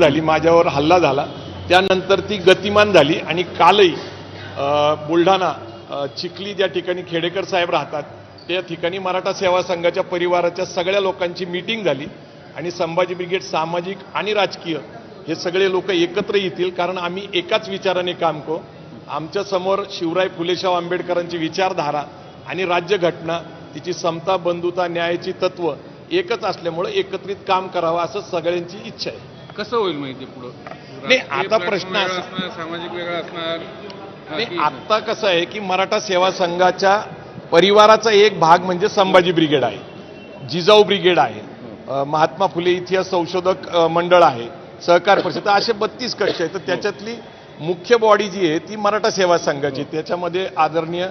झाली, माझ्यावर हल्ला झाला, त्यानंतर ती गतिमान झाली आणि कालही बुलढाणा चिखली ज्या ठिकाणी खेडेकर साहेब राहतात त्या ठिकाणी मराठा सेवा संघाच्या परिवाराच्या सगळ्या लोकांची मीटिंग झाली आणि संभाजी ब्रिगेड सामाजिक आणि राजकीय हे सगळे लोक एकत्र येतील, कारण आम्ही एकाच विचाराने काम करू। आमच्या समोर शिवराय फुलेशाह आंबेडकरांची विचारधारा आणि राज्यघटना, तिची समता, बंधुता, न्यायाची तत्व एकच असल्यामुळे एकत्रित काम करावं असं सगळ्यांची इच्छा आहे। कसं होईल माहिती पुढे? नाही, आता प्रश्न सामाजिक वेगळा असणार नाही, आता कसं आहे की मराठा सेवा संघाच्या परिवाराचा एक भाग म्हणजे संभाजी ब्रिगेड आहे, जिजाऊ ब्रिगेड आहे, महात्मा फुले इतिहास संशोधक मंडळ आहे, सहकार परिषद, असे 32 कक्ष आहेत। तर त्याच्यातली मुख्य बॉडी जी आहे ती मराठा सेवा संघाची, त्याच्यामध्ये आदरणीय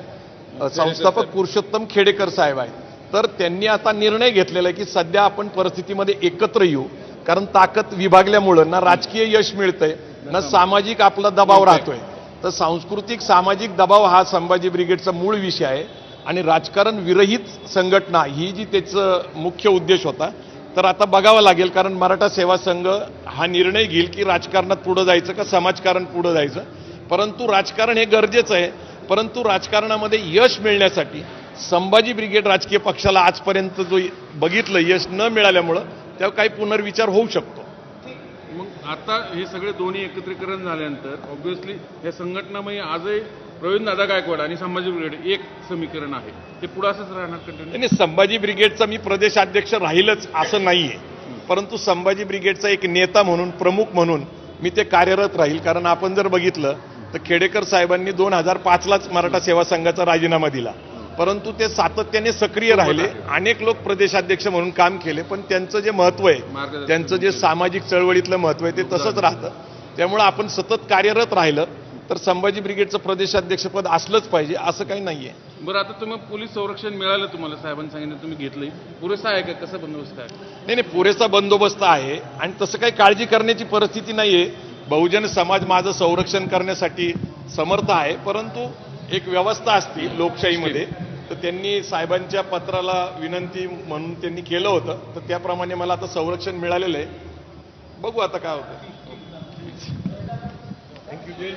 संस्थापक पुरुषोत्तम खेडेकर साहेब आहेत। तर त्यांनी आता निर्णय घेतलेला आहे की सध्या आपण परिस्थितीमध्ये एकत्र येऊ, कारण ताकद विभागल्यामुळे ना राजकीय यश मिळतंय ना सामाजिक आपला दबाव राहतोय। तर सांस्कृतिक सामाजिक दबाव हा संभाजी ब्रिगेडचा मूळ विषय आहे आणि राजकारण विरहित संघटना ही जी त्याचं मुख्य उद्देश होता। तर आता बघावं लागेल, कारण मराठा सेवा संघ हा निर्णय घेईल की राजकारणात पुढे जायचं का समाजकारण पुढे जायचं। परंतु राजकारण हे गरजेचं आहे, परंतु राजकारणामध्ये यश मिळण्यासाठी संभाजी ब्रिगेड राजकीय पक्षाला आजपर्यंत जो बघितलं यश न मिळाल्यामुळं त्यावर काही पुनर्विचार होऊ शकतो। मग आता हे सगळे दोन्ही एकत्रीकरण झाल्यानंतर ऑब्व्हियसली या संघटनामध्ये आजही प्रवीणदादा गायकवाड आणि संभाजी ब्रिगेड एक समीकरण आहे, ते पुढे असंच राहणार कंटिन्यू? नाही, संभाजी ब्रिगेडचा मी प्रदेशाध्यक्ष राहीलच असं नाहीये, परंतु संभाजी ब्रिगेडचा एक नेता म्हणून, प्रमुख म्हणून मी ते कार्यरत राहील। कारण आपण जर बघितलं तर खेडेकर साहेबांनी 2005लाच मराठा सेवा संघाचा राजीनामा दिला, परंतु ते सातत्याने सक्रिय राहिले, अनेक लोक प्रदेशाध्यक्ष म्हणून काम केले, पण त्यांचं जे महत्व आहे, त्यांचं जे सामाजिक चळवळीतलं महत्व आहे ते तसंच राहतं। त्यामुळे आपण सतत कार्यरत राहिलं तर संभाजी ब्रिगेडचं प्रदेशाध्यक्षपद असलंच पाहिजे असं काही नाहीये। बरं, आता तुम्ही पोलीस संरक्षण मिळालं, तुम्हाला साहेबांनी सांगितलं, तुम्ही घेतलंय, पुरेसा आहे का? कसा बंदोबस्त आहे? नाही, पुरेसा बंदोबस्त आहे आणि तसं काही काळजी करण्याची परिस्थिती नाहीये। बहुजन समाज माझं संरक्षण करण्यासाठी समर्थ आहे, परंतु एक व्यवस्था असते लोकशाहीमध्ये, तर त्यांनी साहेबांच्या पत्राला विनंती म्हणून त्यांनी केलं होतं, तर त्याप्रमाणे मला आता संरक्षण मिळालेलं आहे। बघू आता काय होतं। थँक्यू।